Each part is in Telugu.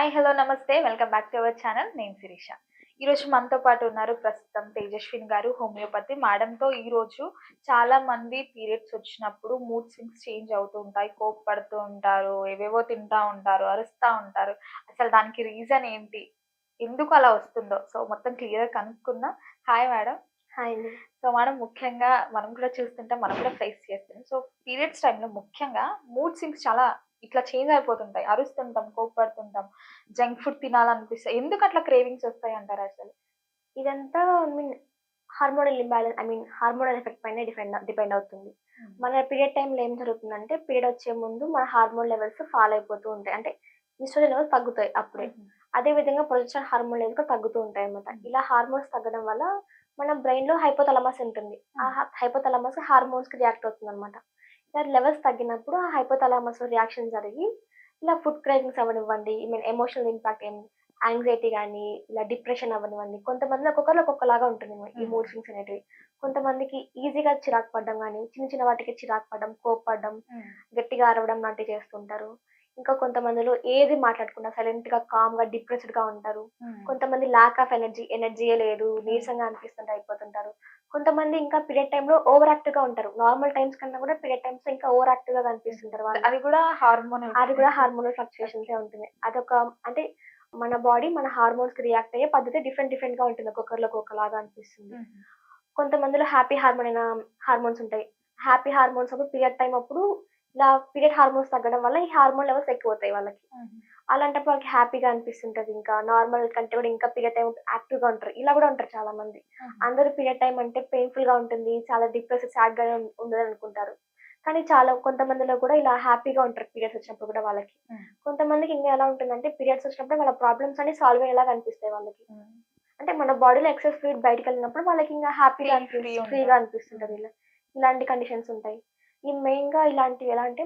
హాయ్! హలో! నమస్తే. Welcome back to our channel. నేను శిరీష. ఈరోజు మనతో పాటు ఉన్నారు ప్రస్తుతం తేజస్విని గారు హోమియోపతి. మేడంతో ఈరోజు చాలా మంది పీరియడ్స్ వచ్చినప్పుడు మూడ్ స్వింగ్స్ చేంజ్ అవుతూ ఉంటాయి. కోప్పడుతూ ఉంటారు. ఏవేవో తింటా ఉంటారు. అరుస్తా ఉంటారు. అసలు దానికి రీజన్ ఏంటి? ఎందుకు అలా వస్తుందో? సో, మొత్తం క్లియర్‌గా కనుక్కుందాం. Hi madam. హాయ్ అండి. సో, మనం ముఖ్యంగా మనం కూడా చూస్తుంటాం. మనం కూడా ఫేస్ చేస్తున్నాం. సో, పీరియడ్స్ టైమ్‌లో ముఖ్యంగా మూడ్ స్వింగ్స్ చాలా ఇట్లా చేంజ్ అయిపోతుంటాయి. అరుస్తుంటాం, కోప్పడుతుంటాం, జంక్ ఫుడ్ తినాలనిపిస్తాయి. ఎందుకు అట్లా క్రేవింగ్స్ వస్తాయంటారసలు? ఇదంతా హార్మోనల్ ఇంబాలెన్స్ హార్మోనల్ ఎఫెక్ట్ పైనే డిపెండ్ అవుతుంది. హ్మ్. మన పీరియడ్ టైమ్‌లో ఏం జరుగుతుందంటే, పీరియడ్ వచ్చే ముందు మన హార్మోన్ లెవెల్స్ ఫాల్ అయిపోతూ ఉంటాయి. అంటే ఈస్ట్రోజన్ లెవెల్స్ తగ్గుతాయి అప్పుడే. హుహు. అదే విధంగా ప్రొజెస్టెరాన్ హార్మోన్ లెవెల్స్ కూడా తగ్గుతూ ఉంటాయన్నమాట. హ్మ్. ఇలా హార్మోన్స్ తగ్గడం వల్ల మన బ్రెయిన్‌లో హైపోథాలమస్ ఉంటుంది. ఆ హ్మ్. హైపోథాలమస్ హార్మోన్స్‌కి రియాక్ట్ అవుతుందన్నమాట. ఇలా లెవెల్స్ తగ్గినప్పుడు ఆ హైపోథాలమస్‌లో రియాక్షన్ జరిగి ఇలా ఫుడ్ క్రేవింగ్స్ అవ్వనివ్వండి, ఎమోషనల్ ఇంపాక్ట్ యాంగ్జైటీ గాని, ఇలా డిప్రెషన్ అవ్వనివ్వండి. కొంతమందిలో ఒక్కొక్కరిలో ఒక్కొక్కలాగా ఉంటుంది ఈ హ్మ్. మూడ్ స్వింగ్స్ అనేటివి. కొంతమందికి ఈజీగా చిరాకు పడడం గాని, చిన్న చిన్న వాటికి చిరాకు పడడం, కోప్పడడం, హ్మ్. గట్టిగా అరవడం లాంటివి చేస్తుంటారు. ఇంకా కొంతమందిలో ఏది మాట్లాడకుండా సైలెంట్‌గా, కామ్‌గా, డిప్రెస్డ్‌గా ఉంటారు. హ్మ్. కొంతమంది ల్యాక్ ఆఫ్ ఎనర్జీయే లేదు. హ్మ్. నీరసంగా అనిపిస్తుంటే అయిపోతుంటారు. కొంతమంది ఇంకా పీరియడ్ టైమ్‌లో ఓవర్ యాక్టివ్‌గా ఉంటారు. నార్మల్ టైమ్స్ కన్నా కూడా పీరియడ్ టైమ్స్‌లో ఇంకా ఓవర్ యాక్టివ్‌గా హుహు. కనిపిస్తుంటారు వాళ్ళు. అది కూడా హార్మోనల్ అది కూడా హార్మోనల్ ఓకే. ఫ్లక్చుయేషన్సే ఉంటుంది. అదొక అంటే మన బాడీ మన హార్మోన్స్‌కి రియాక్ట్ అయ్యే పద్ధతి డిఫరెంట్ డిఫరెంట్‌గా ఉంటుంది. ఒక్కొక్కరిలో ఒక్కొక్కలాగా అనిపిస్తుంది. హుహు. కొంతమందిలో హ్యాపీ హార్మోన్ అయిన హార్మోన్స్ ఉంటాయి. హ్యాపీ హార్మోన్స్ అప్పుడు పీరియడ్ టైమ్ అప్పుడు ఇలా పీరియడ్ హార్మోన్స్ తగ్గడం వల్ల ఈ హార్మోన్ లెవెల్స్ ఎక్కువవుతాయి వాళ్ళకి. హుహు. అలాంటప్పుడు వాళ్ళకి హ్యాపీగా అనిపిస్తుంటది ఇంకా. నార్మల్ కంటే కూడా ఇంకా పీరియడ్ టైమ్ యాక్టివ్‌గా ఉంటారు. ఇలా కూడా ఉంటారు చాలా మంది. హుహు. అందరూ పీరియడ్ టైమ్ అంటే పెయిన్‌ఫుల్‌గా ఉంటుంది. చాలా డిప్రెస్డ్, సాడ్‌గానే ఉంటదనుకుంటారు. కానీ చాలా కొంతమందిలో కూడా ఇలా హ్యాపీగా ఉంటారు పీరియడ్స్ వచ్చినప్పుడు కూడా వాళ్ళకి. హ్మ్. కొంతమందికి ఇంకా ఎలా ఉంటుందంటే పీరియడ్స్ వచ్చినప్పుడు వాళ్ళ ప్రాబ్లమ్స్ అన్నీ సాల్వ్ అయ్యేలాగా అనిపిస్తాయి వాళ్ళకి. హ్మ్. అంటే మన బాడీలో ఎక్సెస్ ఫ్లూయిడ్ బయటికెళ్ళినప్పుడు వాళ్ళకింకా ఫ్రీ హ్యాపీగా ఫ్రీ ఫ్రీగా ఉంటారు. హ్మ్. అనిపిస్తుంటది ఇలా. ఇలాంటి కండిషన్స్ ఉంటాయి. ఈ మెయిన్‌గా ఇలాంటివి ఎలా అంటే,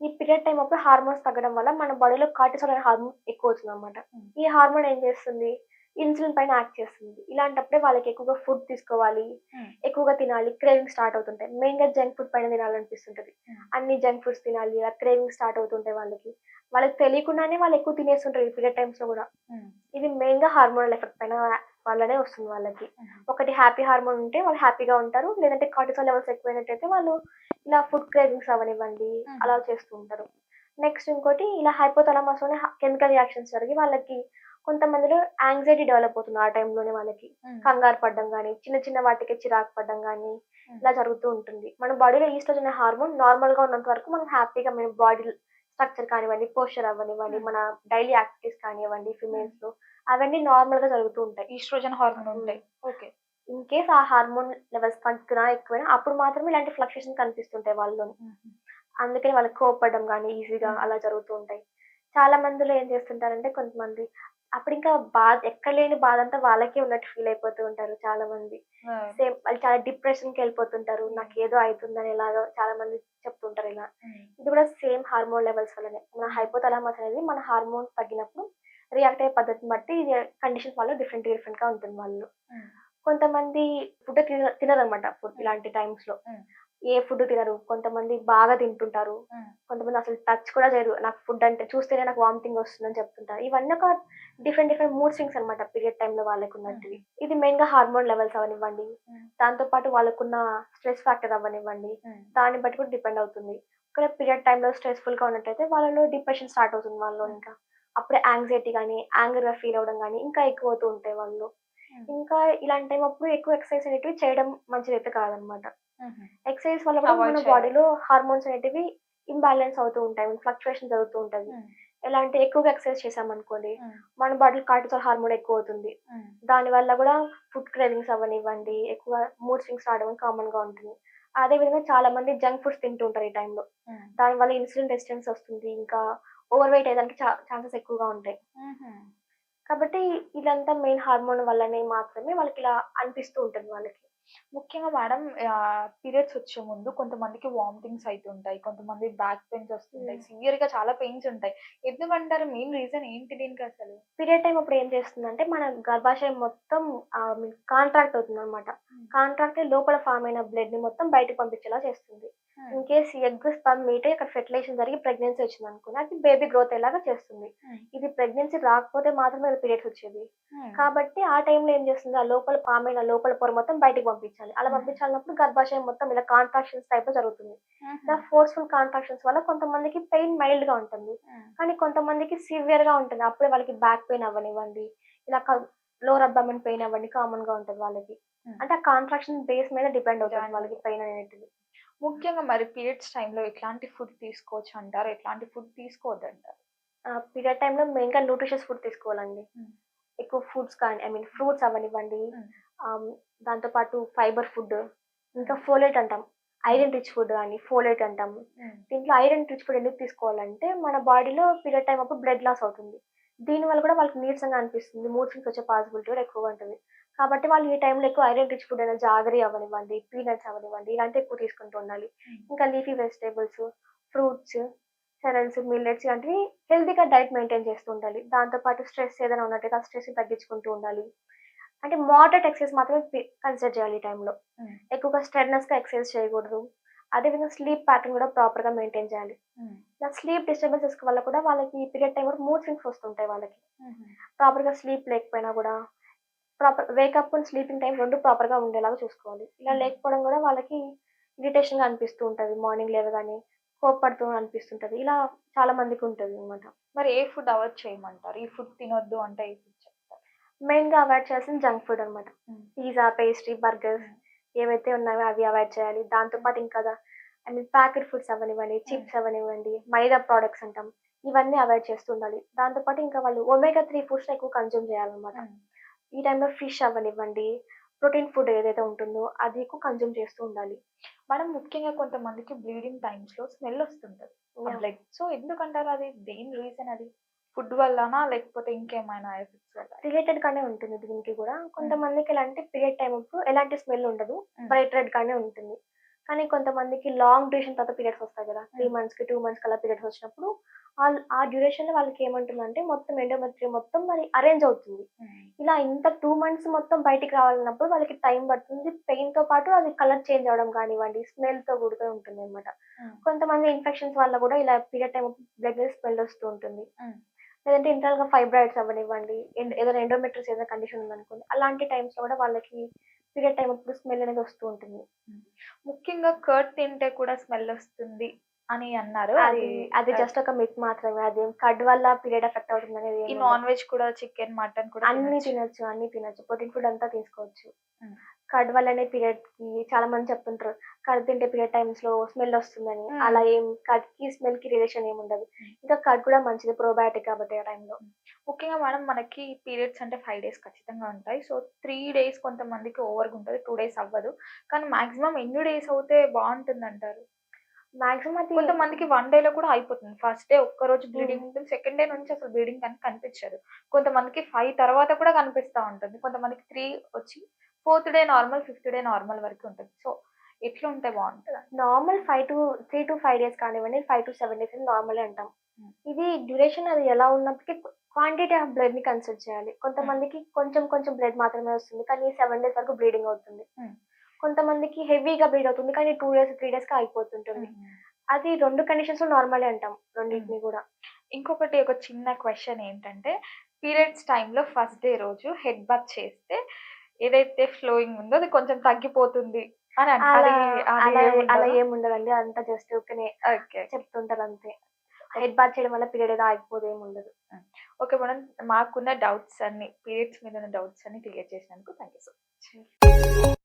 ఈ పీరియడ్ టైమ్ అప్పుడు హార్మోన్స్ తగ్గడం వల్ల మన బాడీలో కార్టిసోల్ అనే హార్మోన్ ఎక్కువవుతుందనమాట. హ్మ్. ఈ హార్మోన్ ఏం చేస్తుంది? ఇన్సులిన్ పైన యాక్ట్ చేస్తుంది. ఇలాంటప్పుడే వాళ్ళకి ఎక్కువగా ఫుడ్ తీసుకోవాలి, హ్మ్. ఎక్కువగా తినాలి, క్రేవింగ్స్ స్టార్ట్ అవుతుంటాయి. మెయిన్‌గా జంక్ ఫుడ్ పైన తినాలనిపిస్తుంటది. హ్మ్. అన్ని జంక్ ఫుడ్స్ తినాలి, ఇలా క్రేవింగ్స్ స్టార్ట్ అవుతుంటాయి వాళ్ళకి. వాళ్ళకి తెలియకుండానే వాళ్ళు ఎక్కువ తినేస్తుంటారు ఈ పీరియడ్ టైమ్స్‌లో గూడా. హ్మ్. ఇది మెయిన్‌గా హార్మోనల్ ఎఫెక్ట్ పైన వల్లనే వస్తుంది వాళ్ళకి. హుహు. ఒకటి హ్యాపీ హార్మోన్ ఉంటే వాళ్ళు హ్యాపీగా ఉంటారు. లేదంటే కార్టిసోల్ లెవెల్స్ ఎక్కువైనట్టయితే వాళ్ళు ఇలా ఫుడ్ క్రేవింగ్స్ అవ్వనివ్వండి, హుహు. అలా చేస్తూ ఉంటారు. నెక్స్ట్ ఇంకోటి ఇలా హైపోథాలమస్‌లోనే కెమికల్ రియాక్షన్స్ జరిగి వాళ్ళకి కొంతమందిలో యాంగ్జైటీ డెవలప్ అవుతుంది ఆ టైంలోనే వాళ్ళకి. హ్మ్. కంగారు పడడం గాని, చిన్న చిన్న వాటికి చిరాకు పడడం గాని, హ్మ్. ఇలా జరుగుతూ ఉంటుంది. మన బాడీలో ఈస్ట్రోజన్ అనే హార్మోన్ నార్మల్‌గా ఉన్నంత వరకు మనం హ్యాపీగా మన బాడీ స్ట్రక్చర్ కానివ్వండి, పోస్చర్ అవ్వనివ్వండి, హ్మ్. మన డైలీ యాక్టివిటీస్ కానివ్వండి హ్మ్. ఫిమేల్స్‌లో అవన్నీ నార్మల్‌గా జరుగుతూ ఉంటాయి. ఈస్ట్రోజన్ హార్మోన్ హ్మ్. ఉంటాయి. ఓకే. ఇన్ కేస్ ఆ హార్మోన్ లెవెల్స్ తగ్గినా, ఎక్కువైనా అప్పుడు మాత్రమే ఇలాంటి ఫ్లక్చుయేషన్ కనిపిస్తుంటాయి వాళ్ళలోని. హుహు. అందుకని వాళ్ళకి కోప్పడడం గానీ ఈజీగా హ్మ్. అలా జరుగుతూ ఉంటాయి. చాలా మందిలో ఏం చేస్తుంటారంటే కొంతమంది అప్పుడింకా ఎక్కడ లేని బాధంతా వాళ్ళకే ఉన్నట్టు ఫీల్ అయిపోతూ ఉంటారు చాలా మంది. ఆ! సేమ్ వాళ్ళు చాలా డిప్రెషన్‌కెళ్ళిపోతుంటారు. హ్మ్. నాకేదో అయితుందనేలాగా చాలా మంది చెప్తుంటారు ఇలా. హ్మ్. ఇది కూడా సేమ్ హార్మోన్ లెవెల్స్ వల్లనే. మన హ్మ్. హైపోథాలమస్ అనేది మన హార్మోన్స్ తగ్గినప్పుడు రియాక్ట్ అయ్యే పద్ధతిని బట్టి ఇది కండిషన్స్ వల్ల డిఫరెంట్‌గా ఉంటుంది వాళ్ళు. హ్మ్. కొంతమంది ఫుడ్ తినరనమాట. హ్మ్. ఇలాంటి టైమ్స్‌లో. హ్మ్. ఏ ఫుడ్ తినరు. కొంతమంది బాగా తింటుంటారు. హ్మ్. కొంతమంది అసలు టచ్ కూడా చేయరు. నాకు ఫుడ్ అంటే చూస్తేనే నాకు వామిటింగ్ వస్తుందని చెప్తుంటారు. ఇవన్నీ ఒక డిఫరెంట్ డిఫరెంట్ మూడ్ స్వింగ్స్ అనమాట పీరియడ్ టైమ్‌లో వాళ్ళకున్నటివి. హుహు. ఇది మెయిన్‌గా హార్మోన్ లెవెల్స్ అవ్వనివ్వండి, హ్మ్. దాంతో పాటు వాళ్ళకున్న స్ట్రెస్ ఫ్యాక్టర్ అవ్వనివ్వండి, హ్మ్. దాన్ని బట్టి కూడా డిపెండ్ అవుతుంది. ఒకవేళ పీరియడ్ టైమ్‌లో స్ట్రెస్‌ఫుల్‌గా ఉన్నట్టయితే వాళ్ళలో డిప్రెషన్ స్టార్ట్ అవుతుంది వాళ్ళలో హ్మ్. ఇంకా. అప్పుడే యాంగ్జైటీ గాని, యాంగర్‌గా ఫీల్ అవ్వడం గాని ఇంకా ఎక్కువవుతూ ఉంటాయి వాళ్ళలో. హ్మ్. ఇంకా ఇలాంటి టైం అప్పుడు ఎక్కువ ఎక్సర్‌సైజ్ అనేటివి చేయడం మంచిదైతే కాదనమాట. హుహు. ఎక్సర్‌సైజ్ వల్ల కూడా అవాయిడ్ మన చేయాలి. బాడీలో హార్మోన్స్ అనేటివి ఇంబాలెన్స్ అవుతూ ఉంటాయి. ఫ్లక్చుయేషన్ జరుగుతూ ఉంటది. హ్మ్. ఎలా అంటే ఎక్కువగా ఎక్సర్‌సైజ్ చేశామనుకోండి, హ్మ్. మన బాడీలో కార్టిసోల్ హార్మోన్ ఎక్కువవుతుంది. హ్మ్. దానివల్ల గూడా ఫుడ్ క్రేవింగ్స్ అవ్వనివ్వండి, ఎక్కువ మూడ్ స్వింగ్స్ రావడం కామన్‌గా ఉంటుంది. అదే విధంగా చాలా మంది జంక్ ఫుడ్స్ తింటూ ఉంటారు ఈ టైంలో. హ్మ్. దానివల్ల ఇన్సులిన్ రెసిస్టెన్స్ వస్తుంది. ఇంకా ఓవర్ వెయిట్ అయ్యేదానికి ఛాన్సెస్ ఎక్కువగా ఉంటాయి. హుహు. కాబట్టి ఇదంతా మెయిన్ హార్మోన్ వల్లనే మాత్రమే వాళ్ళకిలా అనిపిస్తూ ఉంటుంది వాళ్ళకి. ముఖ్యంగా మేడం పీరియడ్స్ వచ్చే ముందు కొంతమందికి వామిటింగ్స్ అయితుంటాయి. కొంతమంది బ్యాక్ పెయిన్స్ హ్మ్. వస్తుంటాయి. సివియర్‌గా చాలా పెయిన్స్ ఉంటాయి. ఎందుకంటారు? మెయిన్ రీజన్ ఏంటి దీనికసలు? పీరియడ్ టైమ్ అప్పుడు ఏం చేస్తుందంటే, మన గర్భాశయం మొత్తం కాంట్రాక్ట్ అవుతుందనమాట. హ్మ్. కాంట్రాక్ట్ అయ్యి లోపల ఫార్మ్ అయిన బ్లడ్‌ని మొత్తం బయటకి పంపించేలా చేస్తుంది. In case egg sperm meet ఇక్కడ ఫెర్టిలైజేషన్ జరిగి ప్రెగ్నెన్సీ వచ్చింది అనుకుని అది బేబీ గ్రోత్ ఎలాగా చేస్తుంది. ఇది ప్రెగ్నెన్సీ రాకపోతే మాత్రమే పీరియడ్స్ వచ్చేది. కాబట్టి ఆ టైంలో ఏం చేస్తుంది, ఆ లోపల పామైన లోపల పొర మొత్తం బయటికి పంపించాలి. అలా పంపించాలన్నప్పుడు గర్భాశయం మొత్తం ఇలా కాంట్రాక్షన్స్ టైప్ లో జరుగుతుంది. ఇలా ఫోర్స్ఫుల్ కాంట్రాక్షన్స్ వల్ల కొంతమందికి పెయిన్ మైల్డ్ గా ఉంటుంది, కానీ కొంతమందికి సివియర్ గా ఉంటుంది. అప్పుడే వాళ్ళకి బ్యాక్ పెయిన్ అవ్వనివ్వండి, ఇలా లోవర్ అబ్డామిన్ పెయిన్ అవ్వండి కామన్ గా ఉంటుంది వాళ్ళకి. అంటే ఆ కాంట్రాక్షన్ బేస్ మీద డిపెండ్ అవుతుంది వాళ్ళకి పెయిన్ అనేది. ముఖ్యంగా మరి పీరియడ్స్ టైంలో ఎట్లాంటి ఫుడ్ తీసుకోవచ్చు అంటారు, ఎట్లాంటి ఫుడ్ తీసుకోవద్దు అంటారు? పీరియడ్ టైంలో మెయిన్గా న్యూట్రిషియస్ ఫుడ్ తీసుకోవాలండి. ఎక్కువ ఫ్రూట్స్ కానీ ఫ్రూట్స్ అవనివ్వండి, దాంతోపాటు ఫైబర్ ఫుడ్, ఇంకా ఫోలేట్ అంటాం, ఐరన్ రిచ్ ఫుడ్ కానీ ఫోలేట్ అంటాం. దీంట్లో ఐరన్ రిచ్ ఫుడ్ ఎందుకు తీసుకోవాలంటే మన బాడీలో పీరియడ్ టైం అప్పుడు బ్లడ్ లాస్ అవుతుంది. దీనివల్ల కూడా వాళ్ళకి నీరసంగా అనిపిస్తుంది, మూడ్ స్వింగ్స్ వచ్చే పాసిబిలిటీ కూడా ఎక్కువగా ఉంటుంది. కాబట్టి వాళ్ళు ఈ టైంలో ఎక్కువ ఐరన్ రిచ్ ఫుడ్ అయినా జాగరీ అవ్వనివ్వండి, పీనట్స్ అవ్వనివ్వండి, ఇలాంటివి ఎక్కువ తీసుకుంటూ ఉండాలి. ఇంకా leafy vegetables, fruits, cereals, millets ఇలాంటివి హెల్తీగా డైట్ మెయింటైన్ చేస్తూ ఉండాలి. దాంతోపాటు స్ట్రెస్ ఏదైనా ఉన్నట్టయితే ఆ స్ట్రెస్ని తగ్గించుకుంటూ ఉండాలి. అంటే మోడరేట్ ఎక్సర్సైజ్ మాత్రమే కన్సిడర్ చేయాలి ఈ టైంలో. ఎక్కువగా స్ట్రెయినర్స్గా ఎక్సర్సైజ్ చేయకూడదు. అదేవిధంగా స్లీప్ ప్యాటర్న్ కూడా ప్రాపర్గా మెయింటైన్ చేయాలి. ఇలా స్లీప్ డిస్టర్బెన్సెస్ వల్ల కూడా వాళ్ళకి పీరియడ్ టైం కూడా మూడ్ స్వింగ్స్ వస్తుంటాయి వాళ్ళకి. ప్రాపర్గా స్లీప్ లేకపోయినా కూడా proper wake up and sleeping time 2 ప్రాపర్‌గా ఉండేలాగా చూసుకోవాలి. ఇలా లేకపోవడం కూడా వాళ్ళకి ఇరిటేషన్‌గా అనిపిస్తూ ఉంటది. మార్నింగ్ లేవగానే కోప్పడుతూ అనిపిస్తుంటది. ఇలా చాలా మందికి ఉంటదనమాట. మరి ఏ ఫుడ్ అవాయిడ్ చేయమంటారు? ఈ ఫుడ్ తినొద్దు అంటే ఏ ఫుడ్ చెప్తారు? మెయిన్‌గా అవాయిడ్ చేయాల్సింది జంక్ ఫుడ్ అనమాట. పిజ్జా, పేస్ట్రీ, బర్గర్స్ ఏవైతే ఉన్నాయో అవి అవాయిడ్ చేయాలి. దాంతో పాటు ఇంకా ప్యాకెట్ ఫుడ్స్ అవ్వనివ్వండి, చిప్స్ అవ్వనివ్వండి, మైదా ప్రొడక్ట్స్ అంటాం. ఇవన్నీ అవాయిడ్ చేస్తూ ఉండాలి. దాంతో పాటు ఇంకా వాళ్ళు ఒమేగా 3 ఫుడ్స్‌ని ఎక్కువ కన్జ్యూమ్ చేయాలనమాట. ఈ టైంలో ఫిష్ అవ్వనివ్వండి, ప్రోటీన్ ఫుడ్ ఏదైతే ఉంటుందో అది ఎక్కువ కన్జ్యూమ్ చేస్తూ ఉండాలి. మనం ముఖ్యంగా కొంతమందికి బ్లీడింగ్ టైమ్స్‌లో స్మెల్ వస్తుంటది. బ్లడ్. సో ఎందుకంటారు అది? దేని రీజన్ అది? ఫుడ్ వల్లనా? లేకపోతే ఇంకేమైనా ఎఫెక్ట్స్ వల్ల? రిలేటెడ్ గానే ఉంటుంది దీనికి కూడా. కొంతమందికి ఎలా అంటే పీరియడ్ టైమ్ అప్పుడు ఎలాంటి స్మెల్ ఉండదు, బ్రైట్ రెడ్ గానే ఉంటుంది. కానీ కొంతమందికి లాంగ్ డ్యూరేషన్ తర్వాత పీరియడ్స్ వస్తాయి కదా, 3 మంత్స్‌కి 2 మంత్స్‌కి అలా పీరియడ్స్ వచ్చినప్పుడు ఆ డ్యూరేషన్‌లో వాళ్ళకి ఏమంటుందంటే మొత్తం ఎండోమెట్రియం మొత్తం మరి అరేంజ్ అవుతుంది. ఇలా ఇంత 2 మంత్స్ మొత్తం బయటికి రావాలన్నప్పుడు వాళ్ళకి టైం పడుతుంది. పెయిన్‌తో పాటు అది కలర్ చేంజ్ అవ్వడం కానివ్వండి, స్మెల్‌తో కూడుకొని ఉంటుందన్నమాట. కొంతమంది ఇన్ఫెక్షన్స్ వల్ల కూడా ఇలా పీరియడ్ టైమ్ బ్లడ్ స్మెల్ వస్తూ ఉంటుంది. లేదంటే ఇంటర్నల్‌గా ఫైబ్రాయిడ్స్ అవ్వనివ్వండి, ఏదైనా ఎండోమెట్రియోసిస్ ఏదైనా కండిషన్ ఉందనుకోండి, అలాంటి టైమ్స్‌లో కూడా వాళ్ళకి పీరియడ్ టైమ్ అప్పుడు స్మెల్ అనేది వస్తూ ఉంటుంది. ముఖ్యంగా కర్డ్ తింటే కూడా స్మెల్ వస్తుంది అని అన్నారు. అది జస్ట్ ఒక మిత్ మాత్రమే. అదేం కర్డ్ వల్ల పీరియడ్ ఎఫెక్ట్ అవుతుందనేది ఈ నాన్ వెజ్ కూడా చికెన్, మటన్ కూడా అన్నీ తినొచ్చు. ప్రోటీన్ ఫుడ్ అంతా తీసుకోవచ్చు. కర్డ్ వల్లనే పీరియడ్‌కి చాలా మంది చెప్తుంటారు, కర్డ్ తింటే పీరియడ్ టైమ్స్‌లో స్మెల్ వస్తుందని. అలా కర్డ్‌కి స్మెల్‌కి రిలేషన్ ఏమి ఉండదు. ఇంకా కర్డ్ కూడా మంచిది, ప్రోబయాటిక్ కాబట్టి ఆ టైంలో. ముఖ్యంగా మేడం మనకి పీరియడ్స్ అంటే 5 డేస్ ఖచ్చితంగా ఉంటాయి. సో 3 డేస్ కొంతమందికి ఓవర్‌గా ఉంటది. 2 డేస్ అవ్వదు. కానీ మాక్సిమం ఎన్ని డేస్ అవుతే బావుంటుందంటారు? మాక్సిమం అది కొంతమందికి 1 డేలో కూడా అయిపోతుంది. ఫస్ట్ డే ఒక్కరోజు బ్లీడింగ్ ఉంటుంది. సెకండ్ డే నుంచి అసలు బ్లీడింగ్ కనిపించదు. కొంతమందికి 5 తర్వాత కూడా కనిపిస్తా ఉంటుంది. కొంతమందికి 3 వచ్చి 4థ్ డే నార్మల్, 5థ్ డే నార్మల్ వరకు ఉంటుంది. సో ఎట్లా ఉంటే బావుంటది? నార్మల్ 3 to 5 డేస్ కానివ్వండి, 5 to 7 డేస్ నార్మలే అంటాం. ఇది డ్యూరేషన్ అది ఎలా ఉన్నప్పటికీ క్వాంటిటీ ఆఫ్ బ్లడ్‌ని కన్సిడర్ చేయాలి. కొంతమందికి కొంచెం బ్లడ్ మాత్రమే వస్తుంది, కానీ 7 డేస్ వరకు బ్లీడింగ్ అవుతుంది. కొంతమందికి హెవీగా బ్లీడ్ అవుతుంది, కానీ 2 డేస్, 3 డేస్‌కి అయిపోతుంటుంది. అది 2 కండిషన్స్‌లో నార్మలే అంటాం రెండిటిని కూడా. ఇంకొకటి ఒక చిన్న క్వెషన్ ఏంటంటే, పీరియడ్స్ టైమ్‌లో ఫస్ట్ డే రోజు హెడ్ బాత్ చేస్తే ఏదైతే ఫ్లోయింగ్ ఉందో అది కొంచెం తగ్గిపోతుంది అని అలా ఏముండదండి. అంతా జస్ట్ ఊరికనే చెప్తుంటారు అంతే. హెడ్ బాత్ చేయడం వల్ల పీరియడ్ ఏదో ఆగిపోదు, ఏముండదు. Okay madam. మాకున్న డౌట్స్ అన్ని, పీరియడ్స్ మీద ఉన్న డౌట్స్ అన్ని క్లియర్ చేసినందుకు థాంక్ యూ సో మచ్.